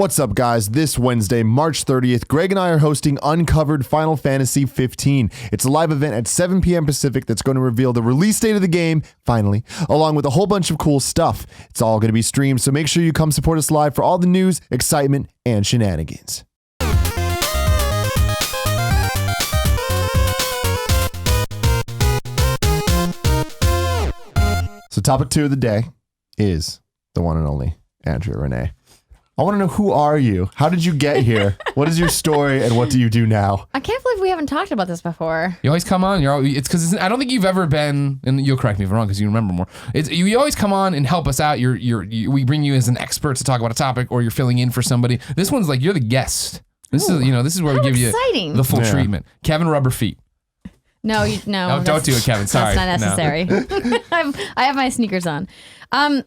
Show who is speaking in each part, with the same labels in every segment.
Speaker 1: What's up, guys? This Wednesday, March 30th, Greg and I are hosting Uncovered Final Fantasy 15. It's a live event at 7 p.m. Pacific that's going to reveal the release date of the game, finally, along with a whole bunch of cool stuff. It's all going to be streamed, so make sure you come support us live for all the news, excitement, and shenanigans. So topic 2 of the day is the one and only Andrea Rene. I want to know, who are you? How did you get here? What is your story, and what do you do now?
Speaker 2: I can't believe we haven't talked about this before.
Speaker 3: You always come on. It's because I don't think you've ever been, and you'll correct me if I'm wrong because you remember more. You always come on and help us out. We bring you as an expert to talk about a topic, or you're filling in for somebody. This one's like you're the guest. This is where we give you the full treatment. Kevin Rubber Feet.
Speaker 2: No.
Speaker 3: Don't do it, Kevin. Sorry,
Speaker 2: that's not necessary. No. I have my sneakers on.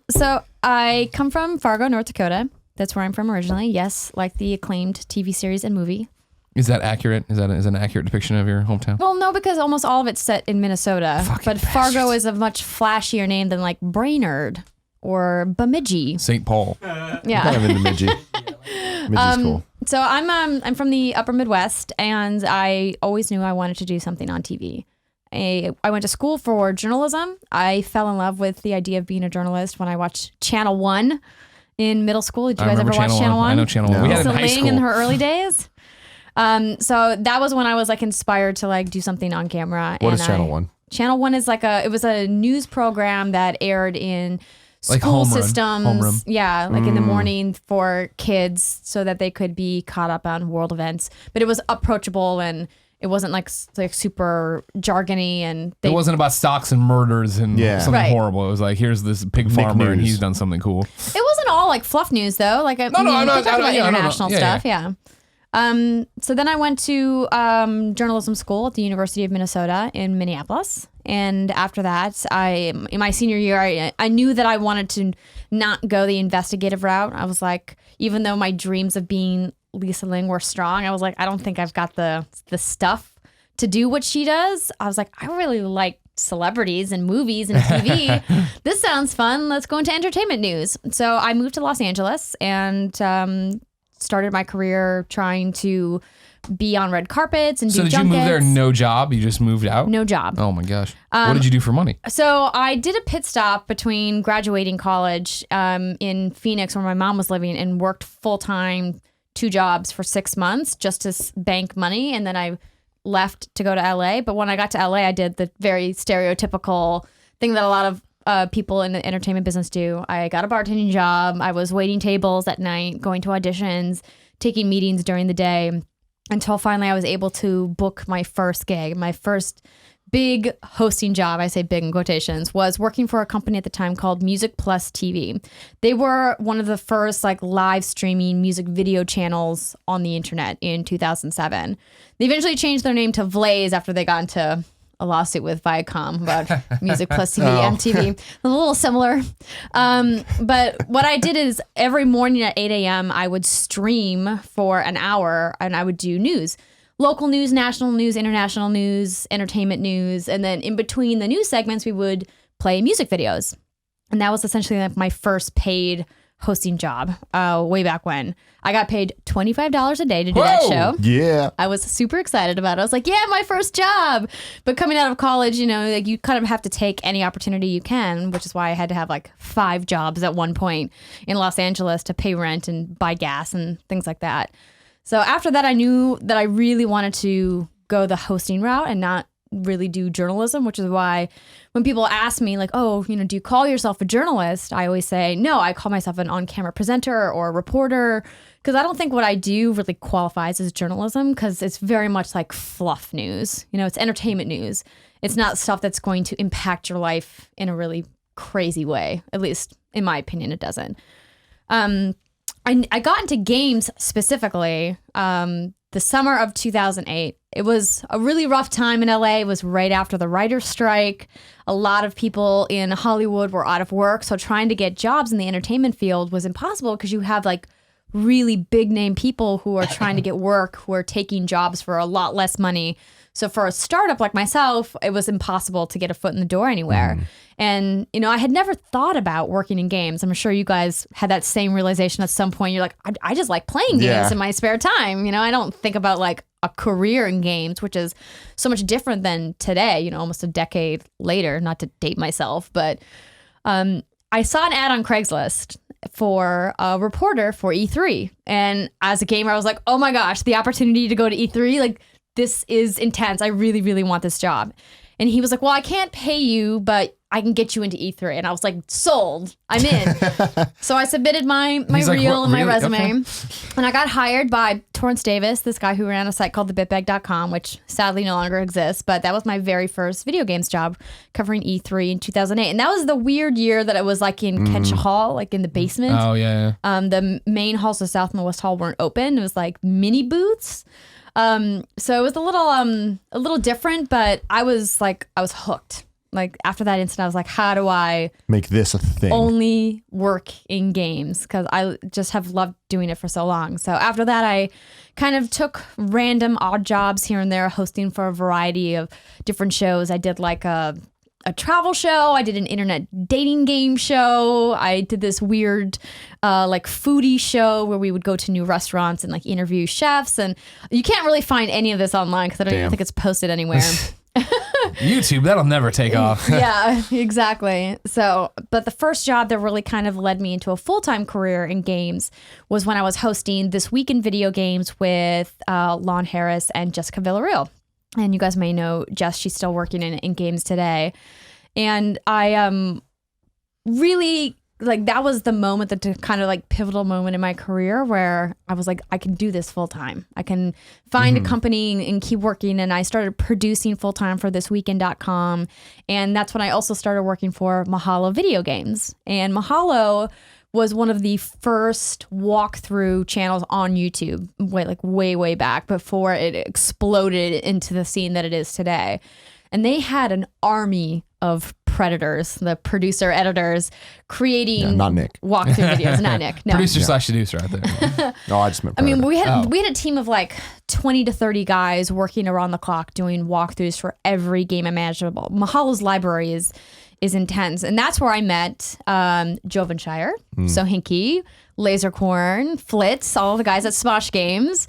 Speaker 2: So I come from Fargo, North Dakota. That's where I'm from originally. Yes, like the acclaimed TV series and movie.
Speaker 3: Is that accurate? Is that an accurate depiction of your hometown?
Speaker 2: Well, no, because almost all of it's set in Minnesota.
Speaker 3: But
Speaker 2: Fargo is a much flashier name than like Brainerd or Bemidji.
Speaker 3: St. Paul.
Speaker 2: Yeah.
Speaker 1: Kind of into Bemidji. Bemidji's cool.
Speaker 2: So I'm from the upper Midwest, and I always knew I wanted to do something on TV. I went to school for journalism. I fell in love with the idea of being a journalist when I watched Channel 1 in middle school. Did you guys ever watch Channel 1?
Speaker 3: I know Channel 1. We had it in high school.
Speaker 2: In her early days. So that was when I was like inspired to like do something on camera.
Speaker 1: What is Channel 1?
Speaker 2: Channel 1 is it was a news program that aired in
Speaker 3: like
Speaker 2: school systems.
Speaker 3: Homeroom.
Speaker 2: Yeah, like in the morning for kids so that they could be caught up on world events. But it was approachable, and it wasn't like super jargony, and
Speaker 3: it wasn't about stocks and murders and something horrible. It was like, here's this pig farmer and he's done something cool.
Speaker 2: It wasn't all like fluff news though. Like I'm not talking about international stuff. Yeah. So then I went to journalism school at the University of Minnesota in Minneapolis, and after that, in my senior year, I knew that I wanted to not go the investigative route. I was like, even though my dreams of being Lisa Ling were strong, I was like, I don't think I've got the stuff to do what she does. I was like, I really like celebrities and movies and TV. This sounds fun. Let's go into entertainment news. So I moved to Los Angeles and started my career trying to be on red carpets and do junkets.
Speaker 3: So did you move there, no job? You just moved out?
Speaker 2: No job.
Speaker 3: Oh my gosh. What did you do for money?
Speaker 2: So I did a pit stop between graduating college in Phoenix, where my mom was living, and worked full-time 2 jobs for 6 months just to bank money. And then I left to go to LA. But when I got to LA, I did the very stereotypical thing that a lot of people in the entertainment business do. I got a bartending job. I was waiting tables at night, going to auditions, taking meetings during the day, until finally I was able to book my first gig. My first big hosting job, I say big in quotations, was working for a company at the time called Music Plus TV. They were one of the first like live streaming music video channels on the internet in 2007. They eventually changed their name to Vlaze after they got into a lawsuit with Viacom about Music Plus TV, MTV. A little similar. But what I did is every morning at 8 a.m. I would stream for an hour, and I would do news. Local news, national news, international news, entertainment news. And then in between the news segments, we would play music videos. And that was essentially like my first paid hosting job way back when. I got paid $25 a day to do that show.
Speaker 1: Yeah.
Speaker 2: I was super excited about it. I was like, yeah, my first job. But coming out of college, like you kind of have to take any opportunity you can, which is why I had to have like 5 jobs at one point in Los Angeles to pay rent and buy gas and things like that. So after that, I knew that I really wanted to go the hosting route and not really do journalism, which is why when people ask me like, oh, do you call yourself a journalist? I always say, no, I call myself an on-camera presenter or a reporter, because I don't think what I do really qualifies as journalism, because it's very much like fluff news. It's entertainment news. It's not stuff that's going to impact your life in a really crazy way. At least in my opinion, it doesn't. I got into games specifically the summer of 2008. It was a really rough time in LA. It was right after the writer's strike. A lot of people in Hollywood were out of work. So trying to get jobs in the entertainment field was impossible, because you have like really big name people who are trying to get work, who are taking jobs for a lot less money. So for a startup like myself, it was impossible to get a foot in the door anywhere. And, I had never thought about working in games. I'm sure you guys had that same realization at some point. You're like, I just like playing games in my spare time. I don't think about like a career in games, which is so much different than today, almost a decade later, not to date myself. But I saw an ad on Craigslist for a reporter for E3. And as a gamer, I was like, oh my gosh, the opportunity to go to E3, like this is intense. I really, really want this job. And he was like, well, I can't pay you, but I can get you into E3. And I was like, sold. I'm in. So I submitted my reel and my resume. Okay. And I got hired by Torrance Davis, this guy who ran a site called thebitbag.com, which sadly no longer exists. But that was my very first video games job covering E3 in 2008. And that was the weird year that it was like in Ketcha Hall, like in the basement.
Speaker 3: Oh, yeah.
Speaker 2: The main halls, the South and the West Hall, weren't open. It was like mini booths. So it was a little different, but I was hooked. Like after that incident, I was like, how do I
Speaker 1: make this a thing?
Speaker 2: Only work in games, because I just have loved doing it for so long. So after that, I kind of took random odd jobs here and there, hosting for a variety of different shows. I did like a travel show. I did an internet dating game show. I did this weird like foodie show where we would go to new restaurants and like interview chefs. And you can't really find any of this online because I don't even think it's posted anywhere.
Speaker 3: YouTube, that'll never take off.
Speaker 2: Yeah, exactly. So, but the first job that really kind of led me into a full-time career in games was when I was hosting This Week in Video Games with Lon Harris and Jessica Villarreal. And you guys may know Jess, she's still working in games today. And I really, like, that was the moment, the kind of like pivotal moment in my career where I was like, I can do this full time. I can find a company and keep working. And I started producing full time for thisweekend.com. And that's when I also started working for Mahalo Video Games. And Mahalo was one of the first walkthrough channels on YouTube, way back before it exploded into the scene that it is today. And they had an army of predators, the producer editors, creating
Speaker 1: not Nick.
Speaker 2: walkthrough videos. Not Nick. No.
Speaker 3: Producer/seducer out there.
Speaker 1: No, I just meant predator.
Speaker 2: I mean, we had a team of like 20 to 30 guys working around the clock doing walkthroughs for every game imaginable. Mahalo's library is intense. And that's where I met Jovenshire, Sohinki, Lasercorn, Flitz, all the guys at Smosh Games.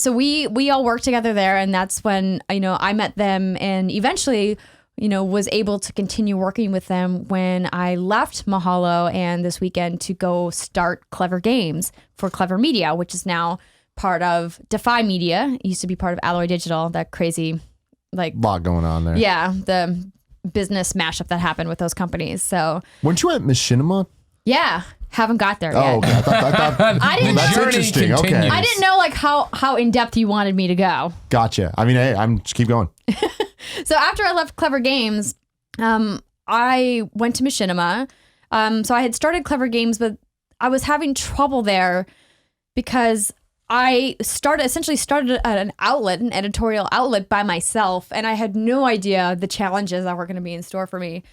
Speaker 2: So we all worked together there, and that's when I met them, and eventually was able to continue working with them when I left Mahalo and This Weekend to go start Clever Games for Clever Media, which is now part of Defy Media. It used to be part of Alloy Digital, that crazy
Speaker 1: lot going on there.
Speaker 2: Yeah, the business mashup that happened with those companies. So
Speaker 1: weren't you at Machinima?
Speaker 2: Yeah, haven't got there yet.
Speaker 1: Oh, okay. I thought
Speaker 2: I didn't.
Speaker 1: That's interesting.
Speaker 3: Continues.
Speaker 1: Okay.
Speaker 2: I didn't know how in depth you wanted me to go.
Speaker 1: Gotcha. I mean, hey, just keep going.
Speaker 2: So after I left Clever Games, I went to Machinima. So I had started Clever Games, but I was having trouble there because I essentially started an editorial outlet by myself, and I had no idea the challenges that were going to be in store for me.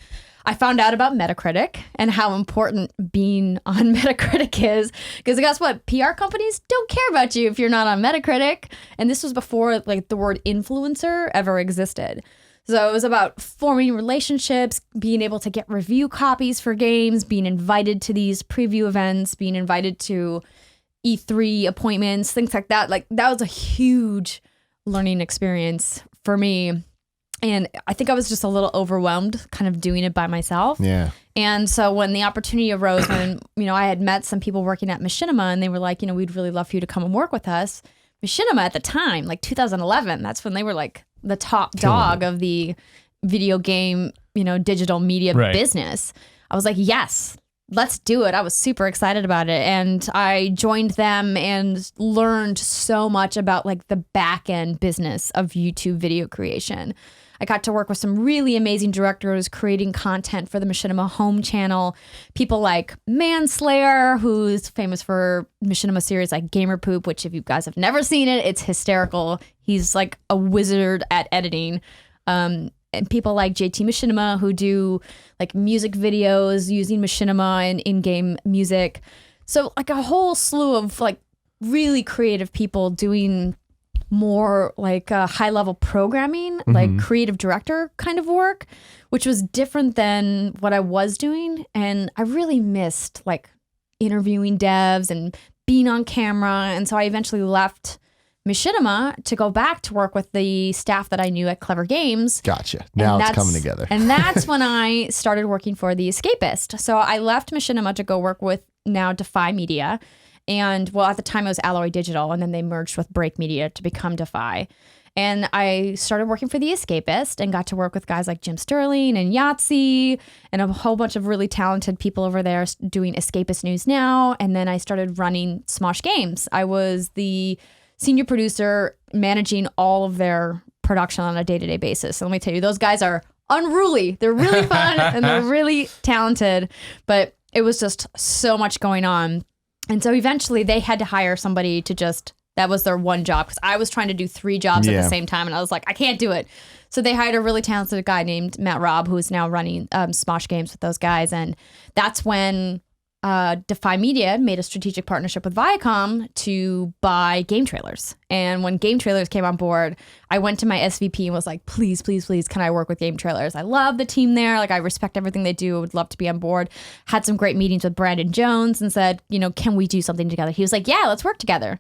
Speaker 2: I found out about Metacritic and how important being on Metacritic is, because guess what? PR companies don't care about you if you're not on Metacritic. And this was before the word influencer ever existed. So it was about forming relationships, being able to get review copies for games, being invited to these preview events, being invited to E3 appointments, things like that. That was a huge learning experience for me. And I think I was just a little overwhelmed kind of doing it by myself.
Speaker 1: Yeah.
Speaker 2: And so when the opportunity arose, when, I had met some people working at Machinima, and they were like, we'd really love for you to come and work with us. Machinima at the time, 2011, that's when they were the top dog of the video game, digital media business. I was like, yes, let's do it. I was super excited about it. And I joined them and learned so much about the back end business of YouTube video creation. I got to work with some really amazing directors creating content for the Machinima home channel. People like Manslayer, who's famous for Machinima series like Gamer Poop, which if you guys have never seen it, it's hysterical. He's like a wizard at editing. And people like JT Machinima, who do music videos using Machinima and in-game music. So a whole slew of really creative people doing more like high level programming, like creative director kind of work, which was different than what I was doing. And I really missed like interviewing devs and being on camera. And so I eventually left Machinima to go back to work with the staff that I knew at Clever Games.
Speaker 1: Gotcha. Now it's coming together.
Speaker 2: And that's when I started working for The Escapist. So I left Machinima to go work with now Defy Media. And well, at the time it was Alloy Digital, and then they merged with Break Media to become Defy. And I started working for The Escapist and got to work with guys like Jim Sterling and Yahtzee and a whole bunch of really talented people over there doing Escapist News Now. And then I started running Smosh Games. I was the senior producer managing all of their production on a day-to-day basis. So let me tell you, those guys are unruly. They're really fun and they're really talented, but it was just so much going on. And so eventually they had to hire somebody to that was their one job, because I was trying to do 3 jobs at the same time and I was like, I can't do it. So they hired a really talented guy named Matt Robb, who is now running Smosh Games with those guys. And that's when Defy Media made a strategic partnership with Viacom to buy Game Trailers. And when Game Trailers came on board, I went to my SVP and was like, please, please, please, can I work with Game Trailers? I love the team there. Like, I respect everything they do. I would love to be on board. Had some great meetings with Brandon Jones and said, can we do something together? He was like, yeah, let's work together.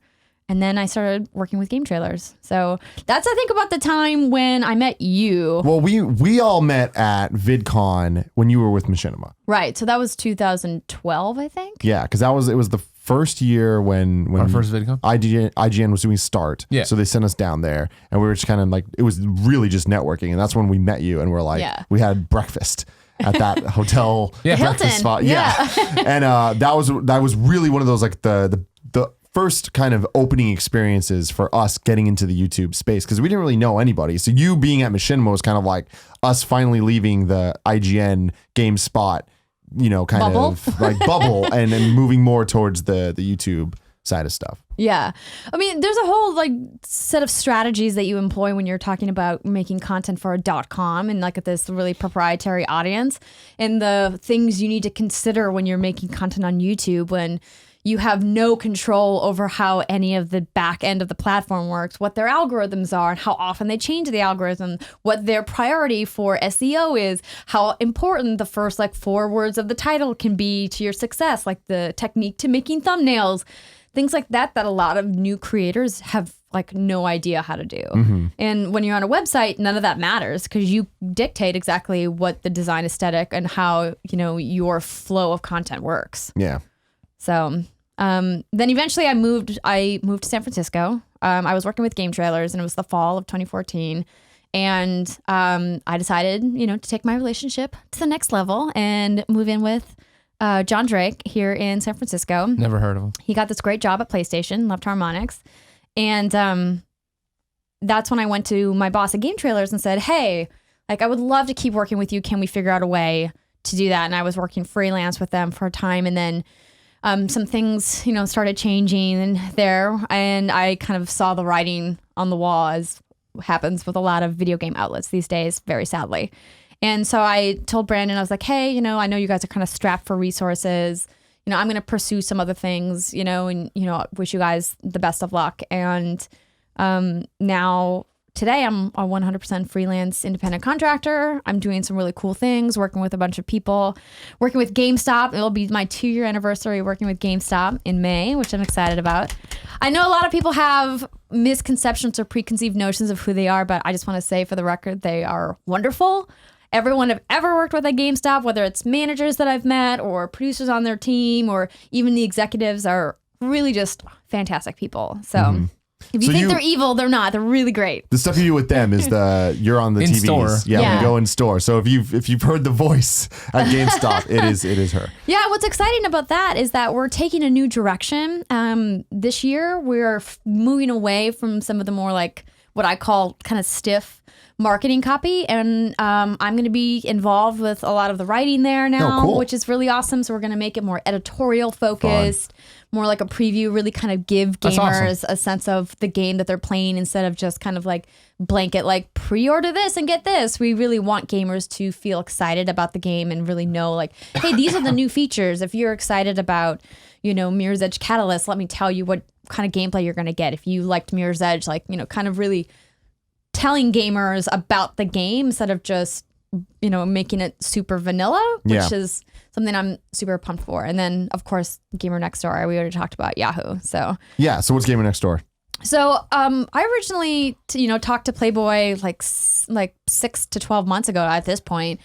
Speaker 2: And then I started working with Game Trailers. So that's, I think, about the time when I met you.
Speaker 1: Well, we all met at VidCon when you were with Machinima.
Speaker 2: Right. So that was 2012, I think.
Speaker 1: Yeah, because it was the first year when
Speaker 3: Our first VidCon?
Speaker 1: IGN was doing Start.
Speaker 3: Yeah.
Speaker 1: So they sent us down there and we were just kind of like, it was really just networking. And that's when we met you and we're like, we had breakfast at that hotel breakfast
Speaker 2: Hilton.
Speaker 1: spot. Yeah. And that was really one of those, like the first kind of opening experiences for us getting into the YouTube space, because we didn't really know anybody. So you being at Machinima was kind of like us finally leaving the IGN GameSpot, of like bubble and then moving more towards the YouTube side of stuff.
Speaker 2: Yeah. I mean, there's a whole like set of strategies that you employ when you're talking about making content for a .com and like this really proprietary audience, and the things you need to consider when you're making content on YouTube, when you have no control over how any of the back end of the platform works, what their algorithms are, and how often they change the algorithm, what their priority for SEO is, how important the first 4 words of the title can be to your success, like the technique to making thumbnails, things like that a lot of new creators have no idea how to do. Mm-hmm. And when you're on a website, none of that matters, because you dictate exactly what the design aesthetic and how, your flow of content works.
Speaker 1: Yeah.
Speaker 2: So then eventually I moved to San Francisco. I was working with Game Trailers, and it was the fall of 2014. And I decided, to take my relationship to the next level and move in with John Drake here in San Francisco.
Speaker 3: Never heard of him.
Speaker 2: He got this great job at PlayStation, loved harmonics. And that's when I went to my boss at Game Trailers and said, hey, I would love to keep working with you. Can we figure out a way to do that? And I was working freelance with them for a time, and then some things, started changing there, and I kind of saw the writing on the wall, as happens with a lot of video game outlets these days, very sadly. And so I told Brandon, I was like, hey, I know you guys are kind of strapped for resources. I'm going to pursue some other things, and, wish you guys the best of luck. And now today I'm a 100% freelance independent contractor. I'm doing some really cool things, working with a bunch of people, working with GameStop. It'll be my 2-year anniversary working with GameStop in May, which I'm excited about. I know a lot of people have misconceptions or preconceived notions of who they are, but I just want to say for the record, they are wonderful. Everyone I've ever worked with at GameStop, whether it's managers that I've met or producers on their team or even the executives, are really just fantastic people. So if you think they're evil, they're not. They're really great.
Speaker 1: The stuff you do with them is you're on the
Speaker 3: in
Speaker 1: TVs.
Speaker 3: store.
Speaker 1: Yeah, we go in store. So if you've heard the voice at GameStop, it is her.
Speaker 2: Yeah, what's exciting about that is that we're taking a new direction. This year, we're moving away from some of the more what I call kind of stiff marketing copy, and I'm going to be involved with a lot of the writing there now, which is really awesome. So we're going to make it more editorial focused, more like a preview, really kind of give gamers a sense of the game that they're playing instead of just kind of blanket pre-order this and get this. We really want gamers to feel excited about the game and really know hey, these are the new features. If you're excited about Mirror's Edge Catalyst, let me tell you what kind of gameplay you're going to get. If you liked Mirror's Edge, like, kind of really telling gamers about the game instead of just, making it super vanilla, which is something I'm super pumped for. And then, of course, Gamer Next Door, we already talked about Yahoo. So
Speaker 1: so what's Gamer Next Door?
Speaker 2: So I originally, talked to Playboy like 6 to 12 months ago at this point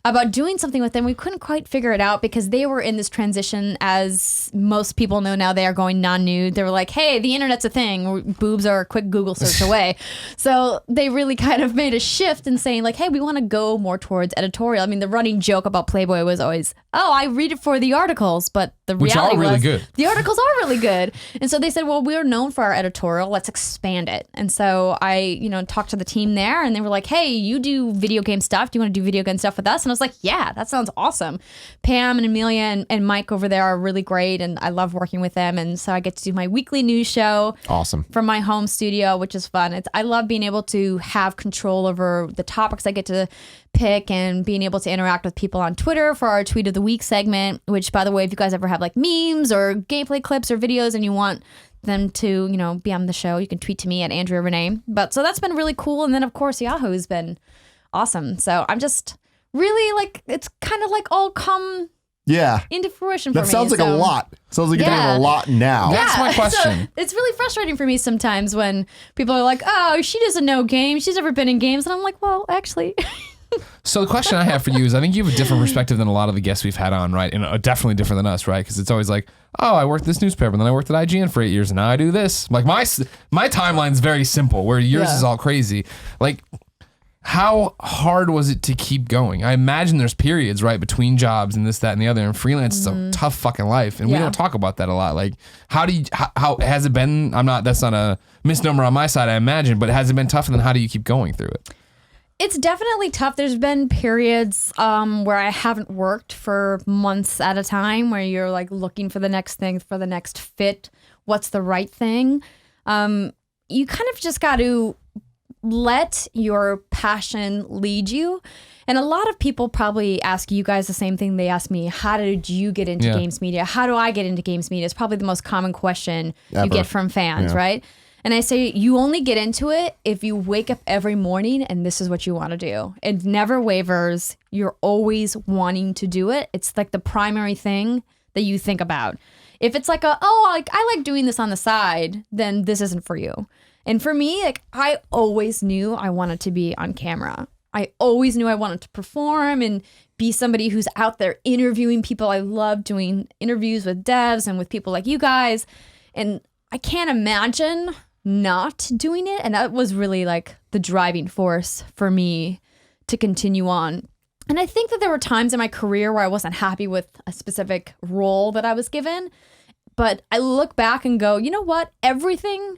Speaker 2: about doing something with them. We couldn't quite figure it out because they were in this transition, as most people know now, they are going non-nude. They were like, hey, the internet's a thing. Boobs are a quick Google search away. So they really kind of made a shift in saying like, hey, we want to go more towards editorial. I mean, the running joke about Playboy was always, oh, I read it for the articles, but the reality was the articles are really good. And so they said, well, we're known for our editorial. Let's expand it. And so I, talked to the team there and they were like, hey, you do video game stuff. Do you want to do video game stuff with us? And I was like, yeah, that sounds awesome. Pam and Amelia and Mike over there are really great, and I love working with them. And so I get to do my weekly news show from my home studio, which is fun. I love being able to have control over the topics I get to pick and being able to interact with people on Twitter for our Tweet of the Week segment, which, by the way, if you guys ever have like memes or gameplay clips or videos and you want them to, be on the show, you can tweet to me at Andrea Rene. But so that's been really cool. And then, of course, Yahoo's been awesome. So I'm just really like, it's kind of like all come into fruition for me.
Speaker 1: That sounds like a lot. Sounds like you're doing a lot now.
Speaker 3: That's my question.
Speaker 2: So it's really frustrating for me sometimes when people are like, oh, she doesn't know games. She's never been in games. And I'm like, well, actually.
Speaker 3: So the question I have for you is, I think you have a different perspective than a lot of the guests we've had on, right? And definitely different than us, right? Because it's always like, oh, I worked at this newspaper, and then I worked at IGN for 8 years, and now I do this. Like my timeline's very simple, where yours is all crazy. Like, how hard was it to keep going? I imagine there's periods, right, between jobs and this, that, and the other. And freelance is a tough fucking life, and we don't talk about that a lot. Like, how has it been? That's not a misnomer on my side, I imagine, but has it been tough? And then how do you keep going through it?
Speaker 2: It's definitely tough. There's been periods where I haven't worked for months at a time, where you're like looking for the next thing, for the next fit. What's the right thing? You kind of just got to let your passion lead you. And a lot of people probably ask you guys the same thing they ask me. How did you get into games media? How do I get into games media? It's probably the most common question you get from fans, right? And I say, you only get into it if you wake up every morning and this is what you want to do. It never wavers. You're always wanting to do it. It's like the primary thing that you think about. If it's like I like doing this on the side, then this isn't for you. And for me, like, I always knew I wanted to be on camera. I always knew I wanted to perform and be somebody who's out there interviewing people. I love doing interviews with devs and with people like you guys. And I can't imagine not doing it. And that was really like the driving force for me to continue on. And I think that there were times in my career where I wasn't happy with a specific role that I was given. But I look back and go, you know what? Everything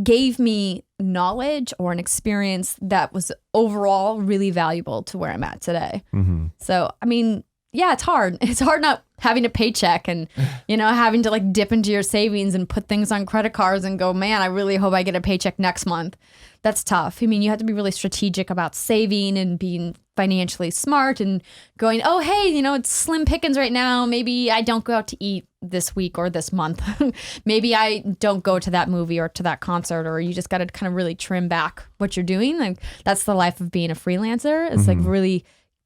Speaker 2: gave me knowledge or an experience that was overall really valuable to where I'm at today. Mm-hmm. So, I mean, yeah, it's hard. It's hard not having a paycheck and, having to like dip into your savings and put things on credit cards and go, man, I really hope I get a paycheck next month. That's tough. I mean, you have to be really strategic about saving and being financially smart and going, oh, hey, it's slim pickings right now. Maybe I don't go out to eat this week or this month. Maybe I don't go to that movie or to that concert, or you just got to kind of really trim back what you're doing. Like, that's the life of being a freelancer. It's like really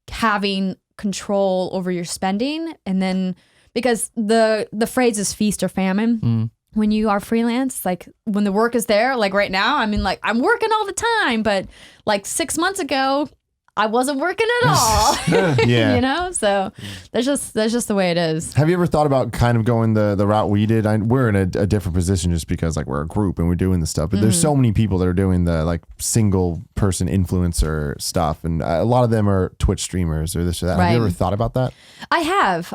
Speaker 2: having control over your spending. And then, because the phrase is feast or famine. When you are freelance, like when the work is there, like right now, I mean, like I'm working all the time, but like 6 months ago, I wasn't working at all. So that's just the way it is.
Speaker 1: Have you ever thought about kind of going the route we did? We're in a different position just because like we're a group and we're doing this stuff, but there's so many people that are doing the like single person influencer stuff, and a lot of them are Twitch streamers or this or that. Right. Have you ever thought about that?
Speaker 2: I have.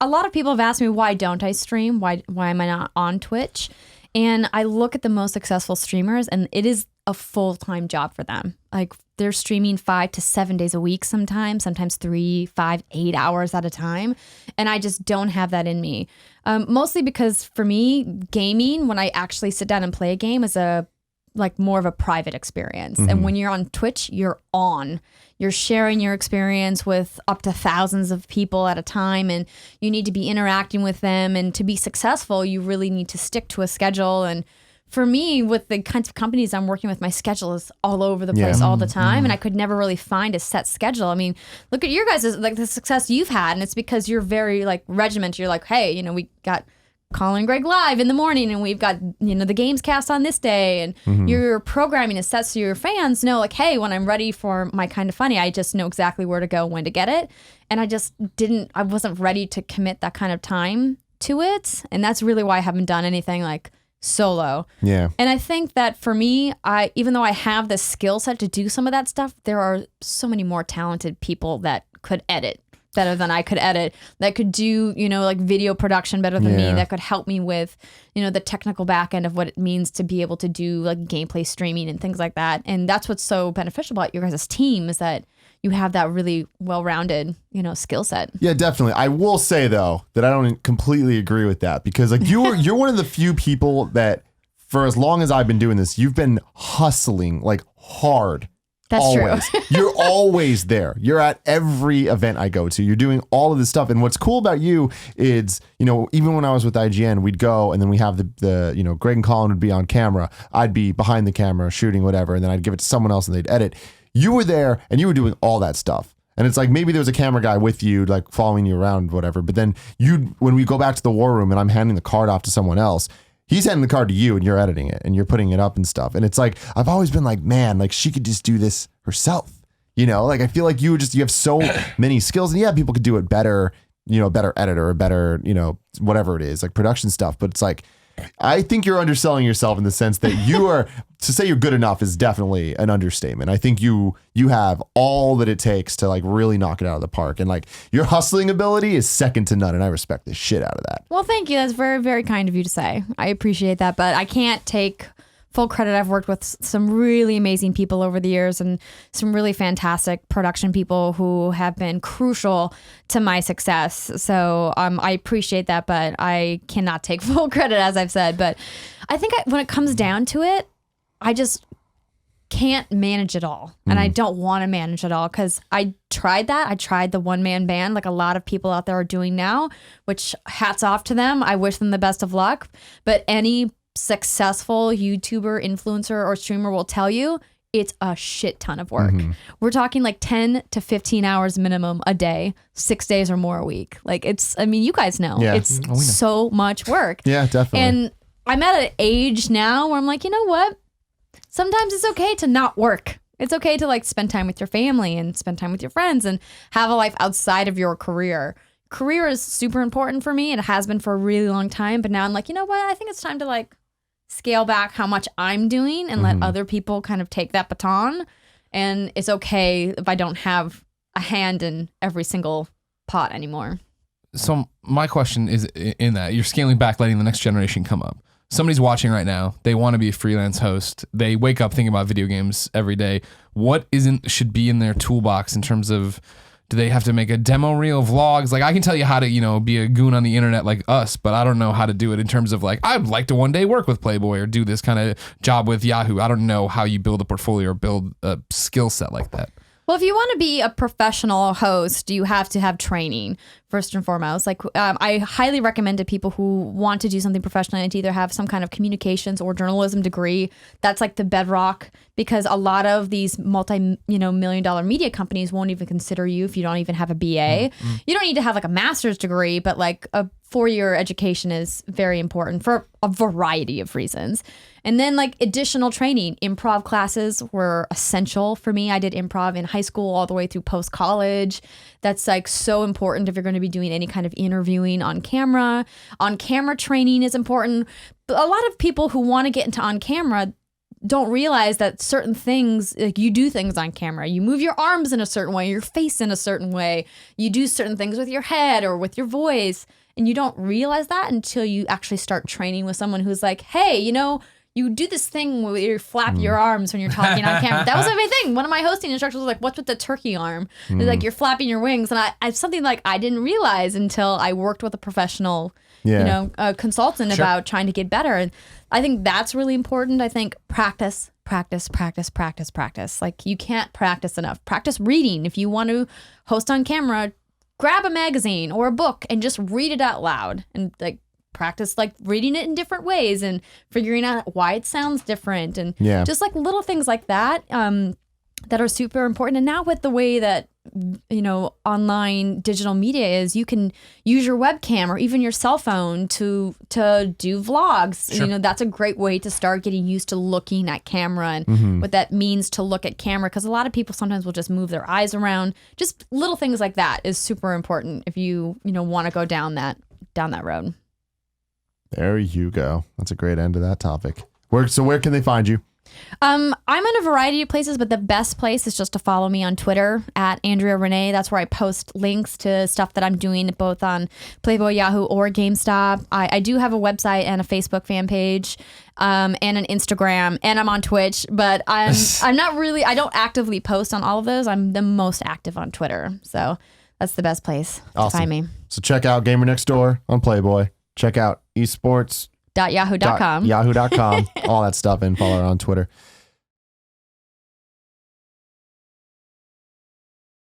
Speaker 2: A lot of people have asked me, why don't I stream? Why am I not on Twitch? And I look at the most successful streamers, and it is a full-time job for them. Like, they're streaming 5 to 7 days a week sometimes 3, 5, 8 hours at a time. And I just don't have that in me. Mostly because for me, gaming, when I actually sit down and play a game, is a like more of a private experience. And when you're on Twitch, you're sharing your experience with up to thousands of people at a time, and you need to be interacting with them. And to be successful, you really need to stick to a schedule. And for me, with the kinds of companies I'm working with, my schedule is all over the place all the time. And I could never really find a set schedule. I mean, look at your guys' like the success you've had, and it's because you're very like regimented. You're like, hey, we got Colin and Greg live in the morning, and we've got the Gamescast on this day, and your programming is set so your fans know like, hey, when I'm ready for my kind of funny, I just know exactly where to go, when to get it. And I wasn't ready to commit that kind of time to it, and that's really why I haven't done anything like solo.
Speaker 1: Yeah.
Speaker 2: And I think that for me, even though I have the skill set to do some of that stuff, there are so many more talented people that could edit better than I could edit, that could do, like video production better than me, that could help me with, the technical back end of what it means to be able to do like gameplay streaming and things like that. And that's what's so beneficial about your guys' team, is that you have that really well-rounded, skill set.
Speaker 1: Yeah, definitely. I will say though that I don't completely agree with that, because like you're one of the few people that, for as long as I've been doing this, you've been hustling like hard.
Speaker 2: That's
Speaker 1: always.
Speaker 2: true.
Speaker 1: You're always there. You're at every event I go to. You're doing all of this stuff. And what's cool about you is, even when I was with IGN, we'd go and then we have the Greg and Colin would be on camera. I'd be behind the camera shooting whatever, and then I'd give it to someone else and they'd edit. You were there and you were doing all that stuff. And it's like, maybe there was a camera guy with you, like following you around, whatever. But then when we go back to the war room and I'm handing the card off to someone else, he's handing the card to you and you're editing it and you're putting it up and stuff. And it's like, I've always been like, man, like she could just do this herself. Like I feel like you have so many skills, and yeah, people could do it better, better editor or better, whatever it is, like production stuff. But it's like, I think you're underselling yourself in the sense that you are, to say you're good enough is definitely an understatement. I think you have all that it takes to like really knock it out of the park. And like your hustling ability is second to none. And I respect the shit out of that.
Speaker 2: Well, thank you. That's very, very kind of you to say. I appreciate that, but I can't take full credit. I've worked with some really amazing people over the years, and some really fantastic production people who have been crucial to my success. So I appreciate that, but I cannot take full credit, as I've said. But I think when it comes down to it, I just can't manage it all. And I don't want to manage it all, because I tried that. I tried the one-man band like a lot of people out there are doing now, which hats off to them. I wish them the best of luck. But any successful YouTuber, influencer, or streamer will tell you it's a shit ton of work. We're talking like 10 to 15 hours minimum a day, 6 days or more a week. Like you guys know, it's so much work.
Speaker 1: Yeah, definitely.
Speaker 2: And I'm at an age now where I'm like, you know what? Sometimes it's okay to not work. It's okay to like spend time with your family and spend time with your friends and have a life outside of your career. Career is super important for me. It has been for a really long time. But now I'm like, you know what? I think it's time to like scale back how much I'm doing and let other people kind of take that baton. And it's okay if I don't have a hand in every single pot anymore.
Speaker 3: So my question is, in that you're scaling back, letting the next generation come up. Somebody's watching right now. They want to be a freelance host. They wake up thinking about video games every day. What should be in their toolbox in terms of, do they have to make a demo reel, vlogs? Like I can tell you how to, be a goon on the internet like us, but I don't know how to do it in terms of like, I'd like to one day work with Playboy or do this kind of job with Yahoo. I don't know how you build a portfolio or build a skill set like that.
Speaker 2: Well, if you want to be a professional host, you have to have training first and foremost. Like I highly recommend to people who want to do something professionally to either have some kind of communications or journalism degree. That's like the bedrock, because a lot of these multi-million-dollar media companies won't even consider you if you don't even have a BA. You don't need to have like a master's degree, but like a 4-year education is very important for a variety of reasons. And then like additional training, improv classes were essential for me. I did improv in high school all the way through post-college. That's like so important if you're going to be doing any kind of interviewing on camera. On camera training is important. But a lot of people who want to get into on camera don't realize that certain things, like you do things on camera. You move your arms in a certain way, your face in a certain way. You do certain things with your head or with your voice. And you don't realize that until you actually start training with someone who's like, hey, you do this thing where you flap your arms when you're talking on camera. That was my thing. One of my hosting instructors was like, "What's with the turkey arm?" It's like you're flapping your wings, and I something like I didn't realize until I worked with a professional, consultant about trying to get better. And I think that's really important. I think practice. Like you can't practice enough. Practice reading. If you want to host on camera, grab a magazine or a book and just read it out loud and like practice like reading it in different ways and figuring out why it sounds different and just like little things like that that are super important. And now with the way that online digital media is, you can use your webcam or even your cell phone to do vlogs.
Speaker 3: Sure.
Speaker 2: That's a great way to start getting used to looking at camera and what that means to look at camera, because a lot of people sometimes will just move their eyes around. Just little things like that is super important if you want to go down that road.
Speaker 1: There you go. That's a great end to that topic. Where can they find you?
Speaker 2: I'm in a variety of places, but the best place is just to follow me on Twitter at Andrea Rene. That's where I post links to stuff that I'm doing both on Playboy, Yahoo, or GameStop. I do have a website and a Facebook fan page, and an Instagram, and I'm on Twitch, but I'm not really, I don't actively post on all of those. I'm the most active on Twitter. So that's the best place to find me.
Speaker 1: So check out Gamer Next Door on Playboy. Check out esports.yahoo.com. All that stuff, and follow her on Twitter.